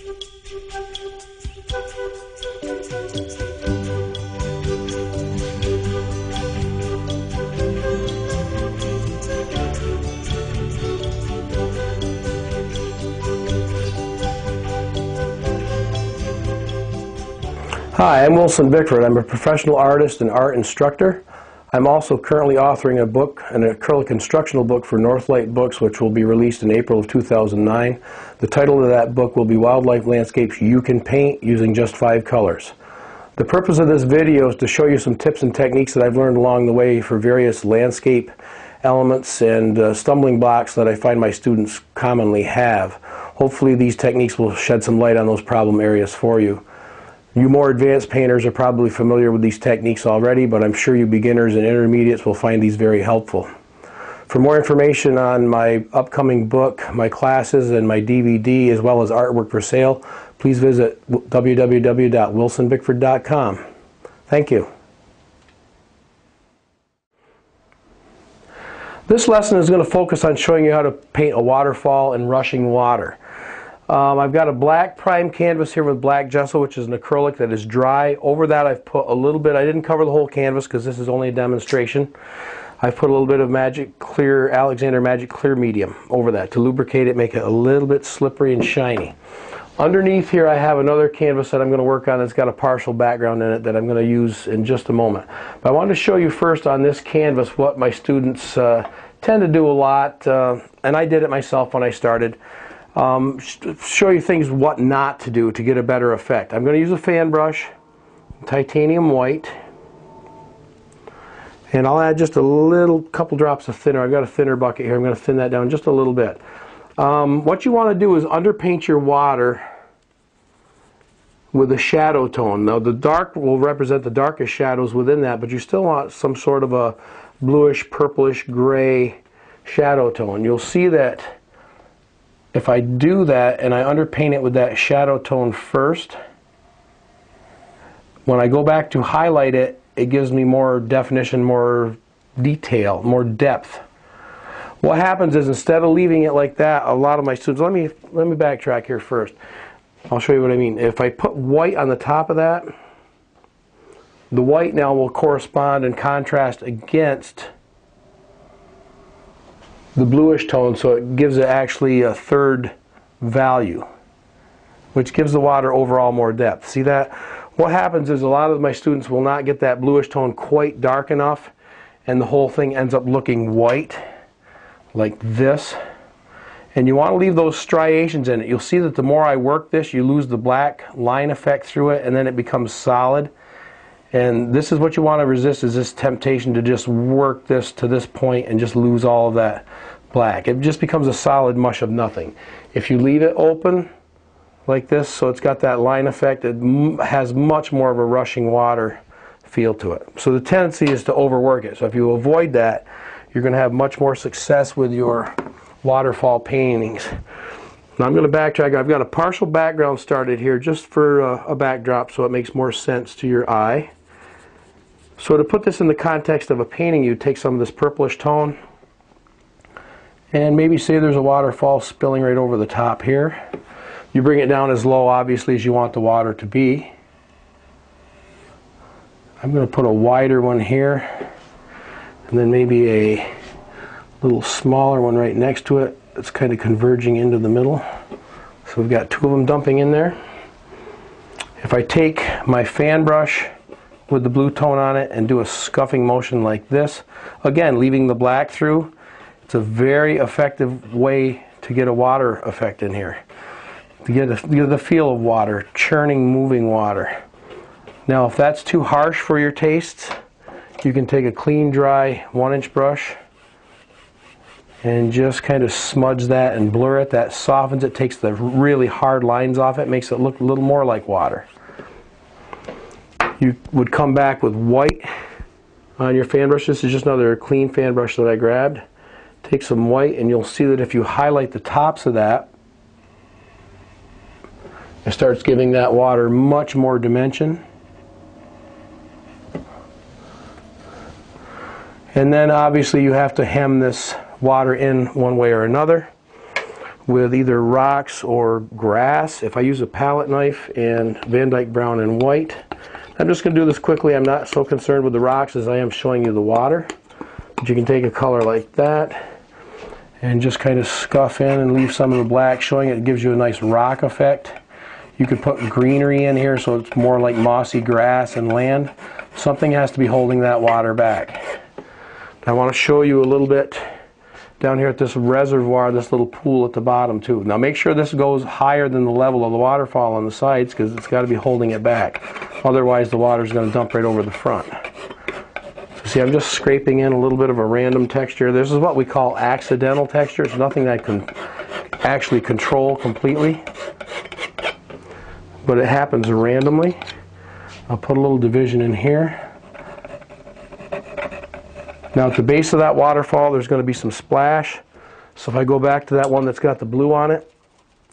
Hi, I'm Wilson Bickford. I'm a professional artist and art instructor. I'm also currently authoring a book, an acrylic instructional book for Northlight Books, which will be released in April of 2009. The title of that book will be Wildlife Landscapes You Can Paint Using Just 5 Colors. The purpose of this video is to show you some tips and techniques that I've learned along the way for various landscape elements and stumbling blocks that I find my students commonly have. Hopefully these techniques will shed some light on those problem areas for you. You more advanced painters are probably familiar with these techniques already, but I'm sure you beginners and intermediates will find these very helpful. For more information on my upcoming book, my classes, and my DVD, as well as artwork for sale, please visit www.wilsonbickford.com. Thank you. This lesson is going to focus on showing you how to paint a waterfall and rushing water. I've got a black prime canvas here with black gesso, which is an acrylic that is dry. Over that I've put a little bit, I didn't cover the whole canvas because this is only a demonstration. I've put a little bit of Magic Clear, Alexander Magic Clear medium over that to lubricate it, make it a little bit slippery and shiny. Underneath here I have another canvas that I'm going to work on that's got a partial background in it that I'm going to use in just a moment. But I wanted to show you first on this canvas what my students tend to do a lot, and I did it myself when I started. Show you things what not to do to get a better effect. I'm going to use a fan brush, titanium white, and I'll add just a couple drops of thinner. I've got a thinner bucket here. I'm going to thin that down just a little bit. What you want to do is underpaint your water with a shadow tone. Now the dark will represent the darkest shadows within that, but you still want some sort of a bluish, purplish, gray shadow tone. You'll see that if I do that and I underpaint it with that shadow tone first, when I go back to highlight it, it gives me more definition, more detail, more depth. What happens is instead of leaving it like that, a lot of my students, let me backtrack here first. I'll show you what I mean. If I put white on the top of that, the white now will correspond and contrast against the bluish tone, so it gives it actually a third value, which gives the water overall more depth. See that? What happens is a lot of my students will not get that bluish tone quite dark enough, and the whole thing ends up looking white like this. And you want to leave those striations in it. You'll see that the more I work this, you lose the black line effect through it, and then it becomes solid. And this is what you want to resist, is this temptation to just work this to this point and just lose all of that black. It just becomes a solid mush of nothing. If you leave it open like this, so it's got that line effect, it has much more of a rushing water feel to it. So the tendency is to overwork it. So if you avoid that, you're going to have much more success with your waterfall paintings. Now I'm going to backtrack. I've got a partial background started here just for a backdrop so it makes more sense to your eye. So to put this in the context of a painting, you take some of this purplish tone and maybe say there's a waterfall spilling right over the top here. You bring it down as low, obviously, as you want the water to be. I'm going to put a wider one here and then maybe a little smaller one right next to it. It's kind of converging into the middle. So we've got two of them dumping in there. If I take my fan brush with the blue tone on it and do a scuffing motion like this, again leaving the black through, it's a very effective way to get a water effect in here. To get the feel of water, churning, moving water. Now if that's too harsh for your tastes, you can take a clean, dry 1-inch brush and just kind of smudge that and blur it. That softens it, takes the really hard lines off it, makes it look a little more like water. You would come back with white on your fan brush. This is just another clean fan brush that I grabbed. Take some white and you'll see that if you highlight the tops of that, it starts giving that water much more dimension. And then obviously you have to hem this water in one way or another. with either rocks or grass. If I use a palette knife and Van Dyke Brown and White, I'm just going to do this quickly. I'm not so concerned with the rocks as I am showing you the water. But you can take a color like that and just kind of scuff in and leave some of the black showing. It gives you a nice rock effect. You could put greenery in here so it's more like mossy grass and land. Something has to be holding that water back. I want to show you a little bit down here at this reservoir, this little pool at the bottom too. Now make sure this goes higher than the level of the waterfall on the sides, because it's got to be holding it back. Otherwise the water is going to dump right over the front. So see, I'm just scraping in a little bit of a random texture. This is what we call accidental texture. It's nothing that I can actually control completely, but it happens randomly. I'll put a little division in here. Now at the base of that waterfall there's going to be some splash. So if I go back to that one that's got the blue on it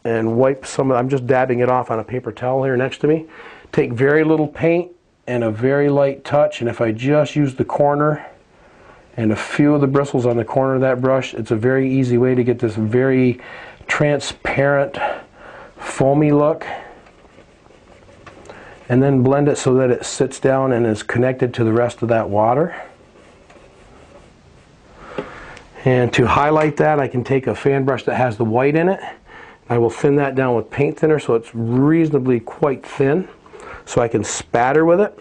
and wipe some of, I'm just dabbing it off on a paper towel here next to me. Take very little paint and a very light touch, and if I just use the corner and a few of the bristles on the corner of that brush, it's a very easy way to get this very transparent foamy look. And then blend it so that it sits down and is connected to the rest of that water. And to highlight that, I can take a fan brush that has the white in it. I will thin that down with paint thinner so it's reasonably quite thin, so I can spatter with it.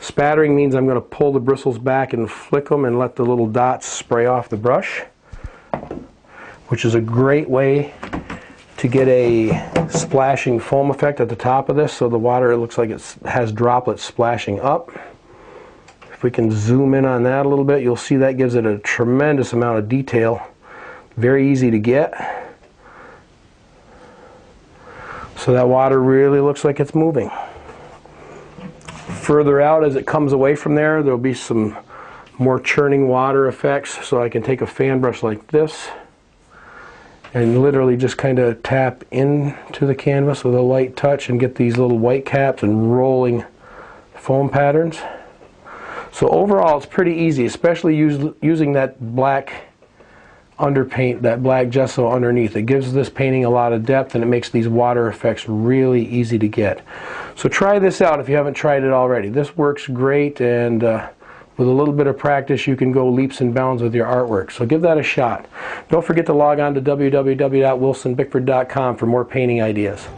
Spattering means I'm going to pull the bristles back and flick them and let the little dots spray off the brush, which is a great way to get a splashing foam effect at the top of this, so the water, it looks like it has droplets splashing up. If we can zoom in on that a little bit, you'll see that gives it a tremendous amount of detail. Very easy to get. So that water really looks like it's moving. Further out as it comes away from there, there'll be some more churning water effects, so I can take a fan brush like this and literally just kind of tap into the canvas with a light touch and get these little white caps and rolling foam patterns. So overall it's pretty easy, especially using that black underpaint, that black gesso underneath. It gives this painting a lot of depth and it makes these water effects really easy to get. So try this out if you haven't tried it already. This works great, and with a little bit of practice you can go leaps and bounds with your artwork. So give that a shot. Don't forget to log on to www.wilsonbickford.com for more painting ideas.